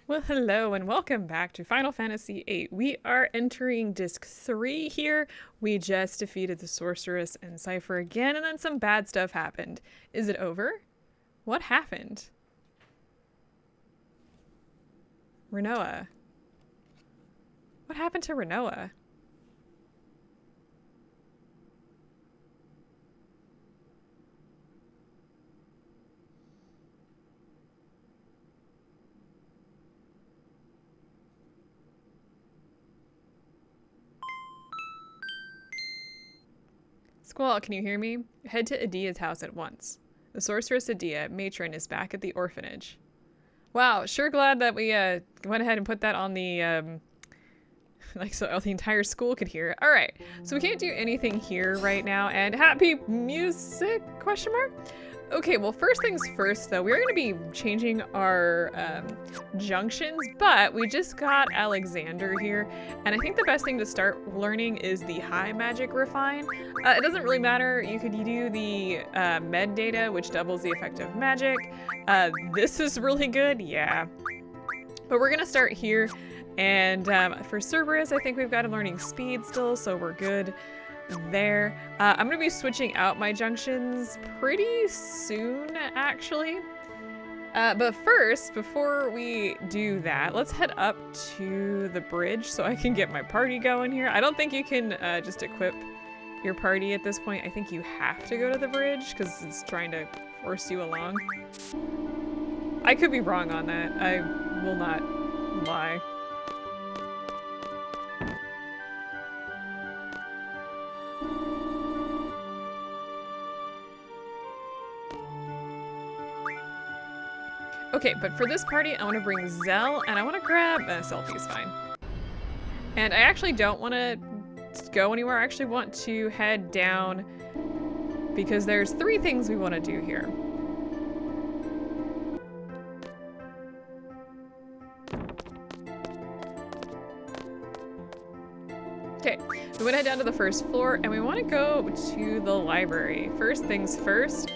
Well, hello and welcome back to Final Fantasy VIII. We are entering Disc 3 here. We just defeated the sorceress and Cypher again, and then some bad stuff happened. Is it over? What happened? Renoa. What happened to Renoa? Squall, can you hear me? Head to Adia's house at once. The sorceress Adia, Matron, is back at the orphanage. Wow, sure glad that we went ahead and put that on the like so the entire school could hear. All right, so we can't do anything here right now. And happy music? Question mark. Okay, well, first things first, though, we're going to be changing our junctions, but we just got Alexander here, and I think the best thing to start learning is the high magic refine. It doesn't really matter. You could do the med data, which doubles the effect of magic. This is really good, yeah. But we're going to start here, and for Cerberus, I think we've got a learning speed still, so we're good there. I'm going to be switching out my junctions pretty soon, actually. But first, before we do that, let's head up to the bridge so I can get my party going here. I don't think you can just equip your party at this point. I think you have to go to the bridge because it's trying to force you along. I could be wrong on that. I will not lie. Okay, but for this party, I want to bring Zell, and I want to grab selfie's fine. And I actually don't want to go anywhere. I actually want to head down because there's 3 things we want to do here. Okay, we want to head down to the first floor, and we want to go to the library. First things first.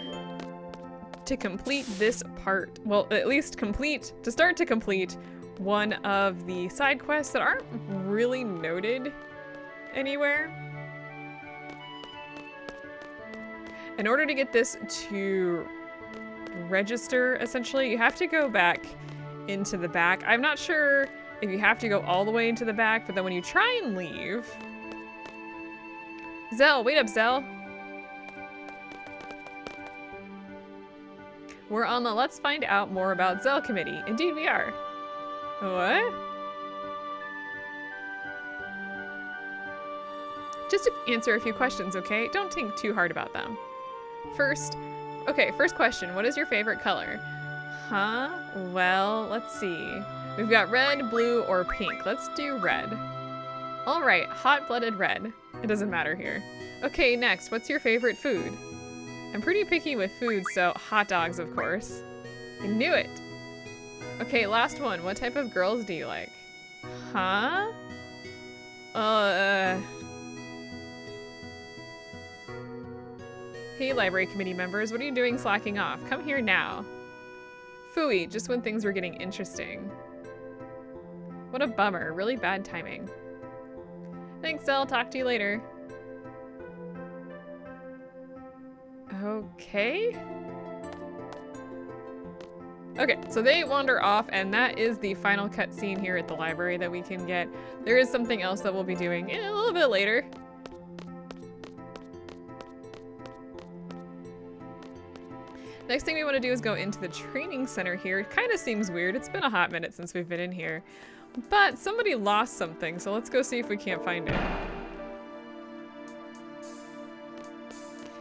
To complete this part, well, at least start to complete one of the side quests that aren't really noted anywhere. In order to get this to register, essentially, you have to go back into the back. I'm not sure if you have to go all the way into the back, but then when you try and leave... Zell, wait up, Zell. We're on the Let's Find Out More About Zell committee. Indeed we are. What? Just to answer a few questions, okay? Don't think too hard about them. First question. What is your favorite color? Huh? Well, let's see. We've got red, blue, or pink. Let's do red. All right, hot-blooded red. It doesn't matter here. Okay, next, what's your favorite food? I'm pretty picky with food, so hot dogs, of course. I knew it. Okay, last one. What type of girls do you like? Huh? Hey, library committee members, what are you doing slacking off? Come here now. Phooey, just when things were getting interesting. What a bummer. Really bad timing. Thanks, Zell. Talk to you later. Okay. Okay, so they wander off, and that is the final cutscene here at the library that we can get. There is something else that we'll be doing a little bit later. Next thing we want to do is go into the training center here. It kind of seems weird. It's been a hot minute since we've been in here. But somebody lost something, so let's go see if we can't find it.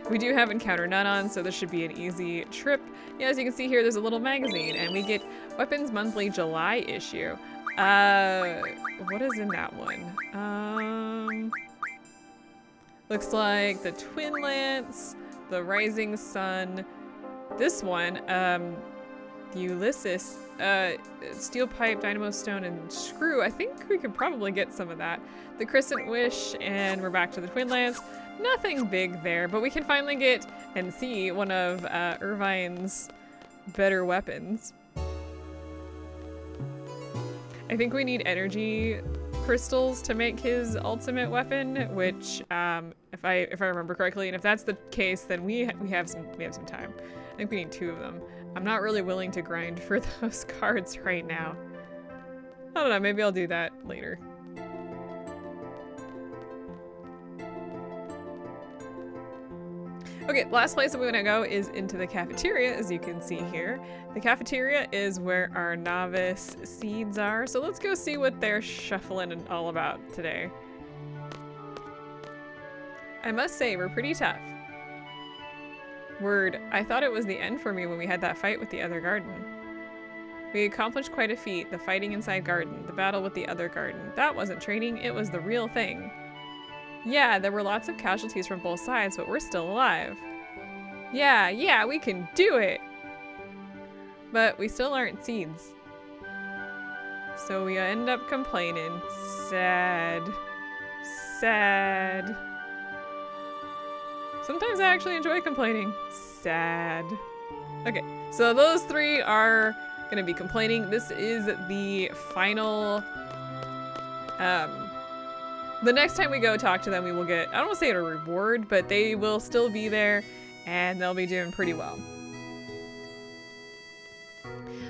We do have Encounter None on, so this should be an easy trip. Yeah, as you can see here, there's a little magazine, and we get Weapons Monthly July issue. What is in that one? Looks like the Twin Lance, the Rising Sun, this one, Ulysses, Steel Pipe, Dynamo Stone, and Screw. I think we could probably get some of that. The Crescent Wish, and we're back to the Twin Lance. Nothing big there, but we can finally get and see one of Irvine's better weapons. I think we need energy crystals to make his ultimate weapon, which, if I remember correctly, and if that's the case, then we have some time. I think we need 2 of them. I'm not really willing to grind for those cards right now. I don't know, maybe I'll do that later. Okay, last place that we're gonna go is into the cafeteria, as you can see here. The cafeteria is where our novice seeds are, so let's go see what they're shuffling and all about today. I must say, we're pretty tough. Word, I thought it was the end for me when we had that fight with the other garden. We accomplished quite a feat, the fighting inside garden, the battle with the other garden. That wasn't training, it was the real thing. Yeah, there were lots of casualties from both sides, but we're still alive. Yeah, we can do it! But we still aren't seeds. So we end up complaining. Sad. Sad. Sometimes I actually enjoy complaining. Sad. Okay, so those 3 are gonna be complaining. This is the final, the next time we go talk to them, we will get, I don't want to say a reward, but they will still be there and they'll be doing pretty well.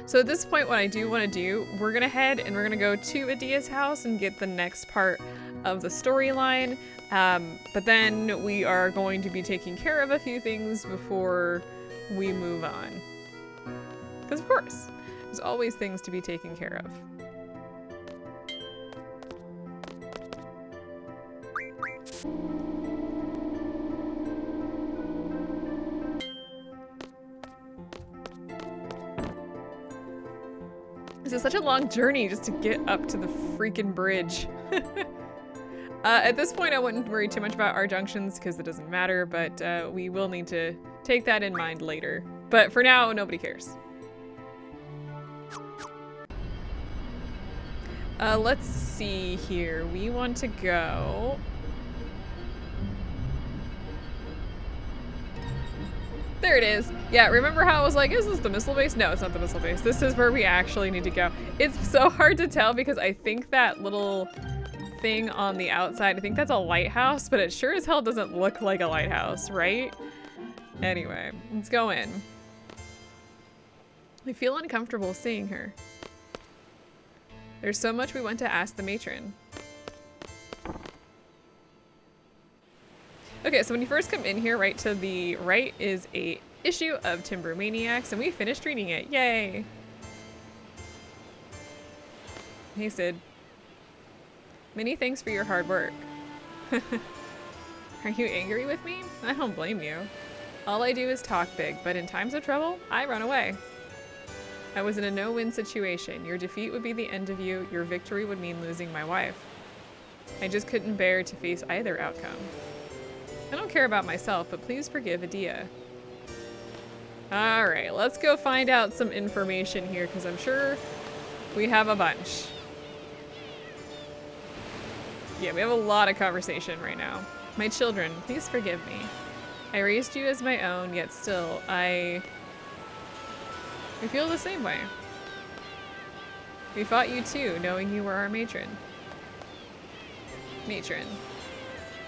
So at this point, what I do want to do, we're going to head and we're going to go to Adia's house and get the next part of the storyline. But then we are going to be taking care of a few things before we move on. Because of course, there's always things to be taken care of. This is such a long journey just to get up to the freaking bridge. At this point, I wouldn't worry too much about our junctions because it doesn't matter, but we will need to take that in mind later. But for now, nobody cares. Let's see here. We want to go... There it is. Yeah, remember how I was like, is this the missile base? No, it's not the missile base. This is where we actually need to go. It's so hard to tell because I think that little thing on the outside, I think that's a lighthouse, but it sure as hell doesn't look like a lighthouse, right? Anyway, let's go in. I feel uncomfortable seeing her. There's so much we want to ask the matron. Okay, so when you first come in here, right to the right is a issue of Timber Maniacs, and we finished reading it. Yay! Hey, Sid. Many thanks for your hard work. Are you angry with me? I don't blame you. All I do is talk big, but in times of trouble, I run away. I was in a no-win situation. Your defeat would be the end of you. Your victory would mean losing my wife. I just couldn't bear to face either outcome. I don't care about myself, but please forgive Adia. Alright, let's go find out some information here, because I'm sure we have a bunch. Yeah, we have a lot of conversation right now. My children, please forgive me. I raised you as my own, yet still, I feel the same way. We fought you too, knowing you were our matron. Matron.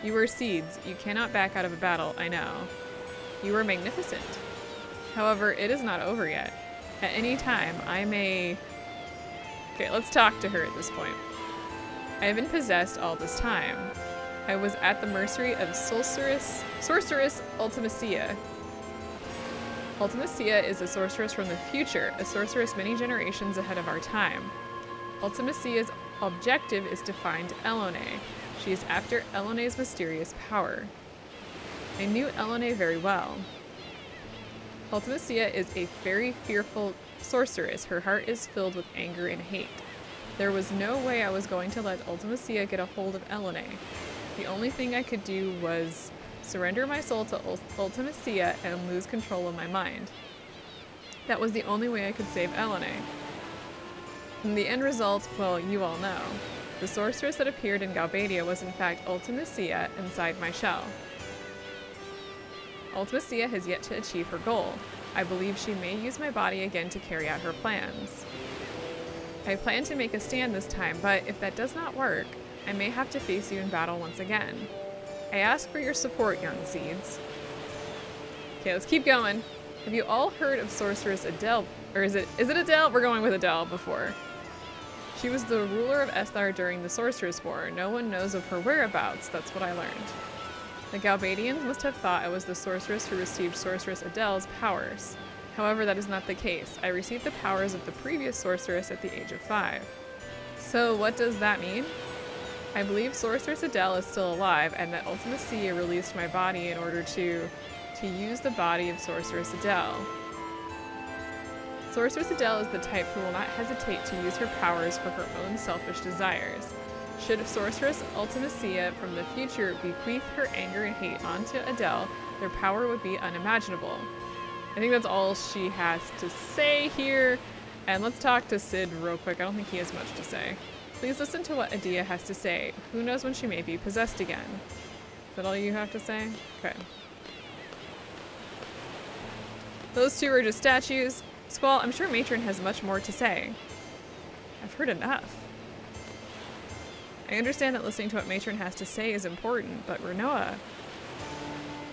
You were seeds. You cannot back out of a battle, I know. You were magnificent. However, it is not over yet. At any time, I may... Okay, let's talk to her at this point. I have been possessed all this time. I was at the mercy of sorceress Ultimacia. Ultimacia is a sorceress from the future, a sorceress many generations ahead of our time. Ultimacia's objective is to find Elone. She is after Elone's mysterious power. I knew Elone very well. Ultimacia is a very fearful sorceress. Her heart is filled with anger and hate. There was no way I was going to let Ultimacia get a hold of Elone. The only thing I could do was surrender my soul to Ultimacia and lose control of my mind. That was the only way I could save Elone. And the end result, well, you all know. The sorceress that appeared in Galbadia was in fact Ultimacia inside my shell. Ultimacia has yet to achieve her goal. I believe she may use my body again to carry out her plans. I plan to make a stand this time, but if that does not work, I may have to face you in battle once again. I ask for your support, young seeds. Okay, let's keep going. Have you all heard of sorceress Adele? Or is it Adele? We're going with Adele before. She was the ruler of Esthar during the Sorceress War. No one knows of her whereabouts. That's what I learned. The Galbadians must have thought I was the sorceress who received Sorceress Adele's powers. However, that is not the case. I received the powers of the previous sorceress at the age of 5. So what does that mean? I believe Sorceress Adele is still alive and that Ultimacia released my body in order to use the body of Sorceress Adele. Sorceress Adele is the type who will not hesitate to use her powers for her own selfish desires. Should Sorceress Ultimacia from the future bequeath her anger and hate onto Adele, their power would be unimaginable. I think that's all she has to say here. And let's talk to Sid real quick. I don't think he has much to say. Please listen to what Adia has to say. Who knows when she may be possessed again? Is that all you have to say? Okay. Those two are just statues. Squall, I'm sure Matron has much more to say. I've heard enough. I understand that listening to what Matron has to say is important, but Renoa...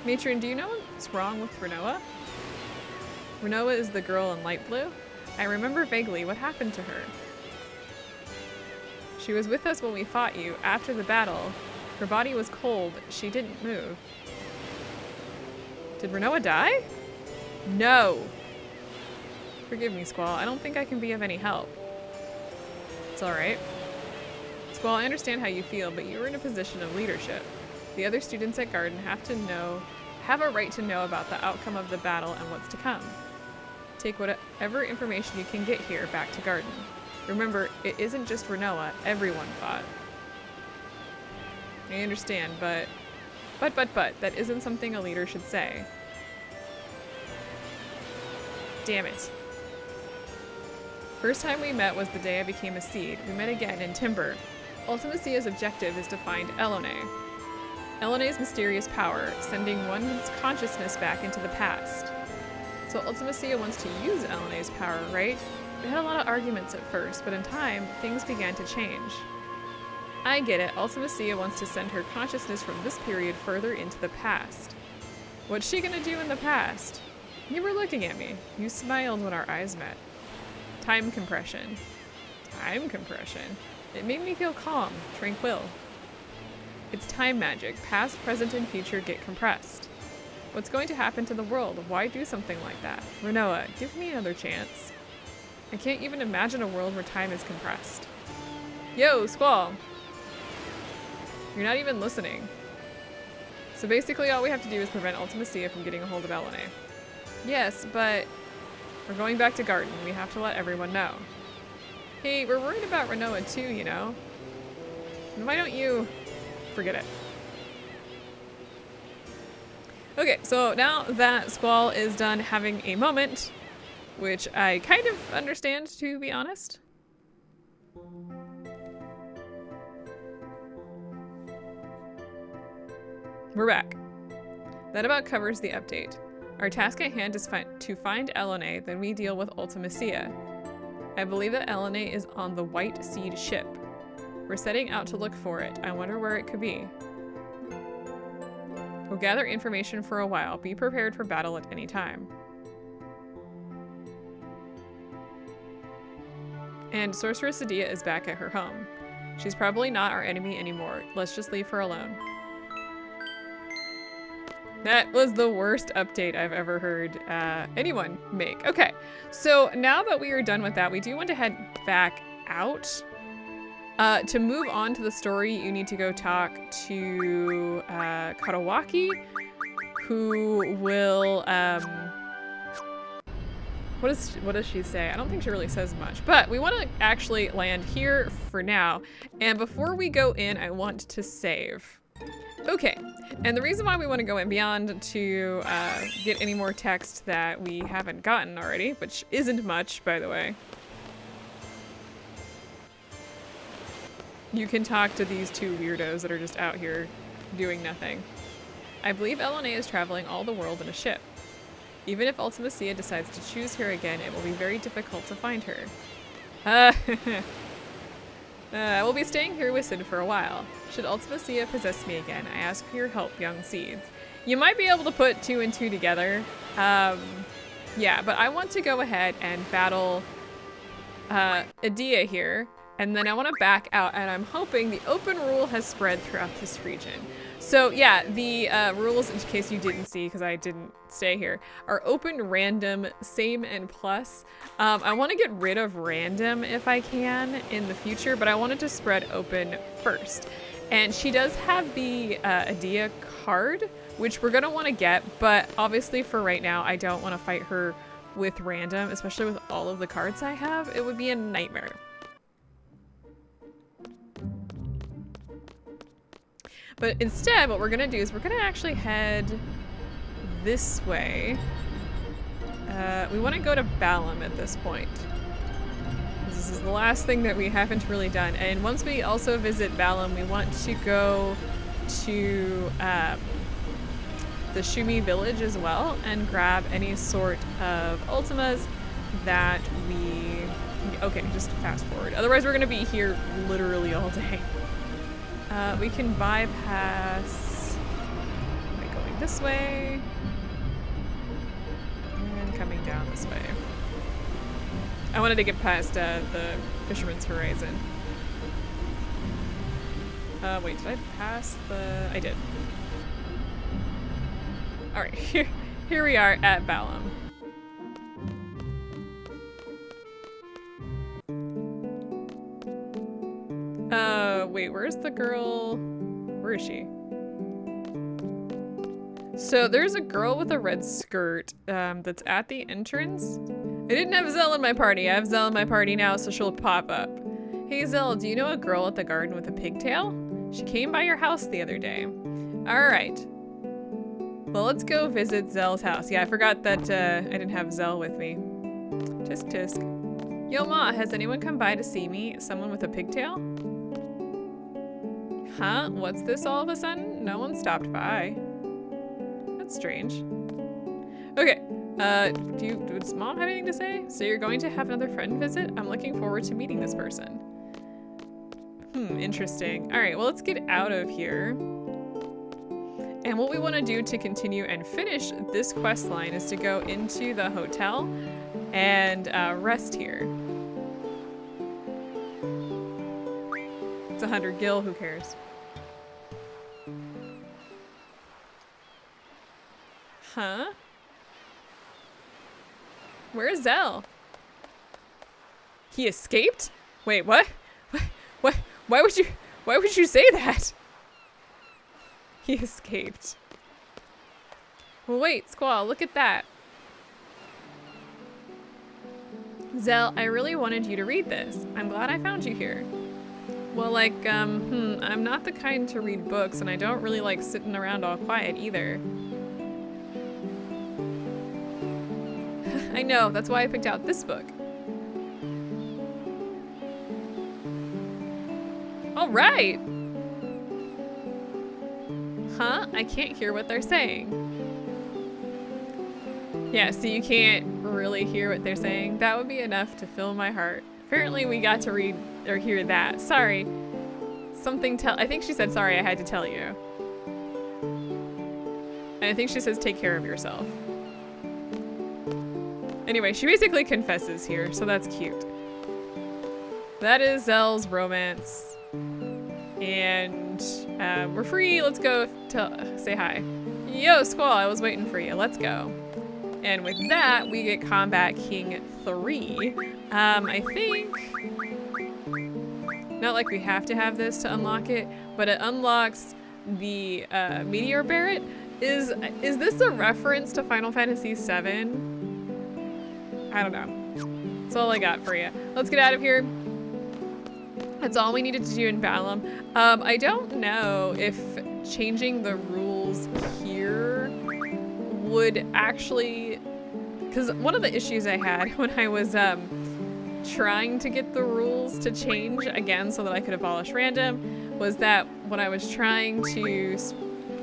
Matron, do you know what's wrong with Renoa? Renoa is the girl in light blue? I remember vaguely what happened to her. She was with us when we fought you. After the battle, her body was cold. She didn't move. Did Renoa die? No! Forgive me, Squall. I don't think I can be of any help. It's alright. Squall, I understand how you feel, but you are in a position of leadership. The other students at Garden have a right to know about the outcome of the battle and what's to come. Take whatever information you can get here back to Garden. Remember, it isn't just Renoa. Everyone fought. I understand, but, that isn't something a leader should say. Damn it. First time we met was the day I became a seed. We met again in Timber. Ultimacia's objective is to find Elone. Elone's mysterious power, sending one's consciousness back into the past. So Ultimacia wants to use Elone's power, right? We had a lot of arguments at first, but in time, things began to change. I get it. Ultimacia wants to send her consciousness from this period further into the past. What's she gonna do in the past? You were looking at me. You smiled when our eyes met. Time compression. Time compression. It made me feel calm, tranquil. It's time magic. Past, present, and future get compressed. What's going to happen to the world? Why do something like that? Renoa, give me another chance. I can't even imagine a world where time is compressed. Yo, Squall! You're not even listening. So basically all we have to do is prevent Ultimacia from getting a hold of Elone. Yes, but we're going back to Garden. We have to let everyone know. Hey, we're worried about Renoa too, you know? And why don't you... forget it. Okay, so now that Squall is done having a moment, which I kind of understand, to be honest. We're back. That about covers the update. Our task at hand is to find Elone, then we deal with Ultimacia. I believe that Elone is on the White Seed ship. We're setting out to look for it. I wonder where it could be. We'll gather information for a while. Be prepared for battle at any time. And Sorceress Adia is back at her home. She's probably not our enemy anymore. Let's just leave her alone. That was the worst update I've ever heard anyone make. Okay, so now that we are done with that, we do want to head back out. To move on to the story, you need to go talk to Karawaki, who will, what does she say? I don't think she really says much, but we want to actually land here for now. And before we go in, I want to save. Okay, and the reason why we want to go in beyond to get any more text that we haven't gotten already, which isn't much, by the way. You can talk to these two weirdos that are just out here doing nothing. I believe Elone is traveling all the world in a ship. Even if Ultimacia decides to choose her again, it will be very difficult to find her. Uh, I will be staying here with Sid for a while. Should Ultimacia possess me again, I ask for your help, young seeds. You might be able to put 2 and 2 together. Yeah, but I want to go ahead and battle Adia here, and then I want to back out, and I'm hoping the open rule has spread throughout this region. So yeah, the rules, in case you didn't see because I didn't stay here, are open, random, same, and plus. I want to get rid of random if I can in the future, but I wanted to spread open first. And she does have the Adia card, which we're going to want to get, but obviously for right now, I don't want to fight her with random, especially with all of the cards I have. It would be a nightmare. But instead, what we're gonna do is we're gonna actually head this way. We want to go to Balam at this point. This is the last thing that we haven't really done. And once we also visit Balam, we want to go to the Shumi village as well and grab any sort of ultimas that we... Okay, just fast forward. Otherwise, we're gonna be here literally all day. We can bypass by going this way and coming down this way. I wanted to get past the Fisherman's Horizon. Wait, did I pass the... I did. Alright, here we are at Balam. Wait, where's the girl? Where is she? So there's a girl with a red skirt that's at the entrance. I didn't have Zell in my party. I have Zell in my party now, so she'll pop up. Hey Zell, do you know a girl at the garden with a pigtail? She came by your house the other day. Alright. Well, let's go visit Zell's house. Yeah, I forgot that I didn't have Zell with me. Tisk tisk. Yo ma, has anyone come by to see me? Someone with a pigtail? Huh? What's this all of a sudden? No one stopped by. That's strange. Okay. Does Mom have anything to say? So you're going to have another friend visit? I'm looking forward to meeting this person. Interesting. Alright, well let's get out of here. And what we want to do to continue and finish this quest line is to go into the hotel and rest here. It's 100 gil, who cares? Huh? Where's Zell? He escaped? Wait, what? What? Why would you say that? He escaped. Well, wait, Squall, look at that. Zell, I really wanted you to read this. I'm glad I found you here. Well, like, I'm not the kind to read books, and I don't really like sitting around all quiet either. I know, that's why I picked out this book. All right. Huh? I can't hear what they're saying. Yeah, so you can't really hear what they're saying. That would be enough to fill my heart. Apparently we got to read or hear that. Sorry. I think she said sorry I had to tell you. And I think she says take care of yourself. Anyway, she basically confesses here, so that's cute. That is Zell's romance. And we're free. Let's go say hi. Yo, Squall, I was waiting for you. Let's go. And with that, we get Combat King 3. I think... Not like we have to have this to unlock it, but it unlocks the Meteor Barret. Is this a reference to Final Fantasy VII? I don't know. That's all I got for you. Let's get out of here. That's all we needed to do in Balam. I don't know if changing the rules here would actually... Because one of the issues I had when I was trying to get the rules to change again so that I could abolish random was that when I was trying to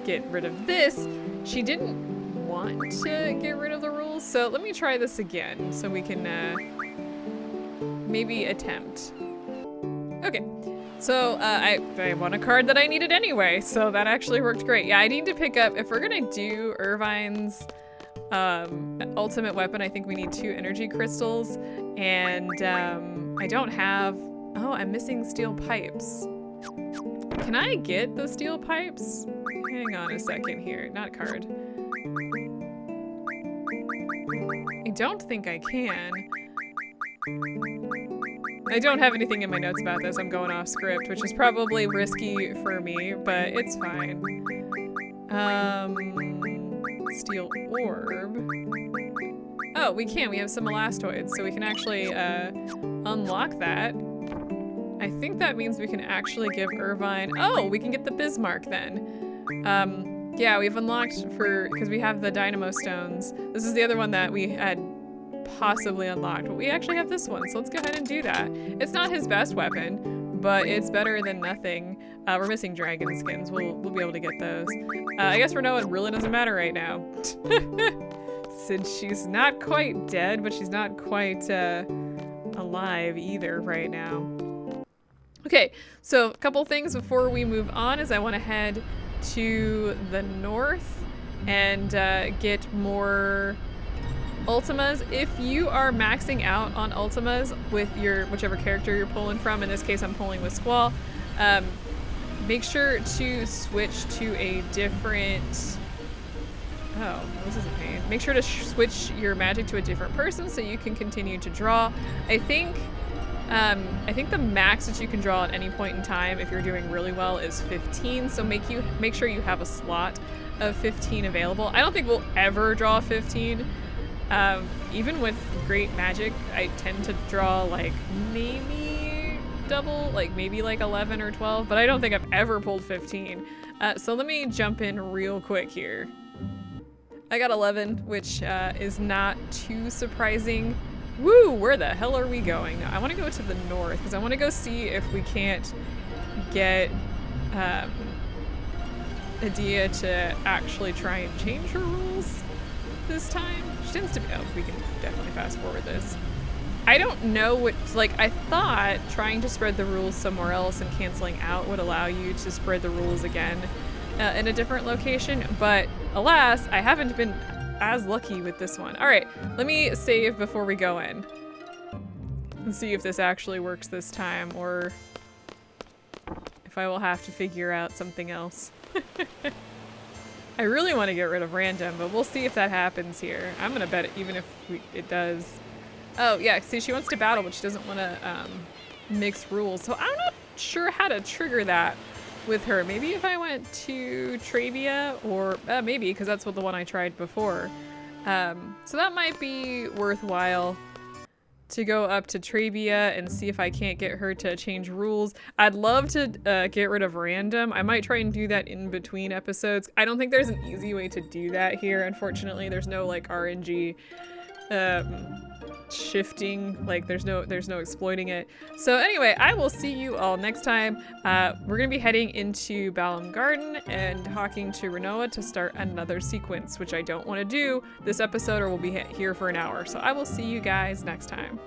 get rid of this, she didn't want to get rid of the rules. So let me try this again so we can maybe attempt. Okay. So, I won a card that I needed anyway, so that actually worked great. Yeah, I need to pick up, if we're gonna do Irvine's ultimate weapon, I think we need 2 energy crystals, and I don't have, oh, I'm missing steel pipes. Can I get the steel pipes? Hang on a second here, not card. I don't think I can. I don't have anything in my notes about this. I'm going off script, which is probably risky for me, but it's fine. Steel orb. Oh, we can. We have some elastoids, so we can actually unlock that. I think that means we can actually give Irvine... Oh, we can get the Bismarck then. Yeah, we've unlocked because we have the Dynamo Stones. This is the other one that we had possibly unlocked, but we actually have this one, so let's go ahead and do that. It's not his best weapon, but it's better than nothing. We're missing dragon skins. We'll be able to get those. I guess Renoa really doesn't matter right now. Since she's not quite dead, but she's not quite alive either right now. Okay, so a couple things before we move on is I want to head to the north and get more Ultimas. If you are maxing out on Ultimas with your whichever character you're pulling from, in this case I'm pulling with Squall, make sure to switch to a different... Oh, this is a pain. Make sure to switch your magic to a different person so you can continue to draw. I think the max that you can draw at any point in time, if you're doing really well, is 15. So make sure you have a slot of 15 available. I don't think we'll ever draw 15. Even with great magic, I tend to draw like maybe double, like maybe like 11 or 12, but I don't think I've ever pulled 15. So let me jump in real quick here. I got 11, which is not too surprising. Woo, where the hell are we going? I want to go to the north because I want to go see if we can't get Adia to actually try and change her rules this time. She tends to be, oh, we can definitely fast forward this. I don't know what, like, I thought trying to spread the rules somewhere else and canceling out would allow you to spread the rules again in a different location, but alas, I haven't been as lucky with this one. All right, let me save before we go in and see if this actually works this time, or if I will have to figure out something else. I really want to get rid of random, but we'll see if that happens here. I'm gonna bet it, even if it does. Oh yeah, see, she wants to battle, but she doesn't want to mix rules, so I'm not sure how to trigger that with her. Maybe if I went to Travia, or maybe, because that's what the one I tried before. So that might be worthwhile to go up to Travia and see if I can't get her to change rules. I'd love to get rid of random. I might try and do that in between episodes. I don't think there's an easy way to do that here, unfortunately. There's no like RNG shifting, like there's no exploiting it. So anyway, I will see you all next time. We're gonna be heading into Balam Garden and talking to Renoa to start another sequence, which I don't want to do this episode or we'll be here for an hour. So I will see you guys next time.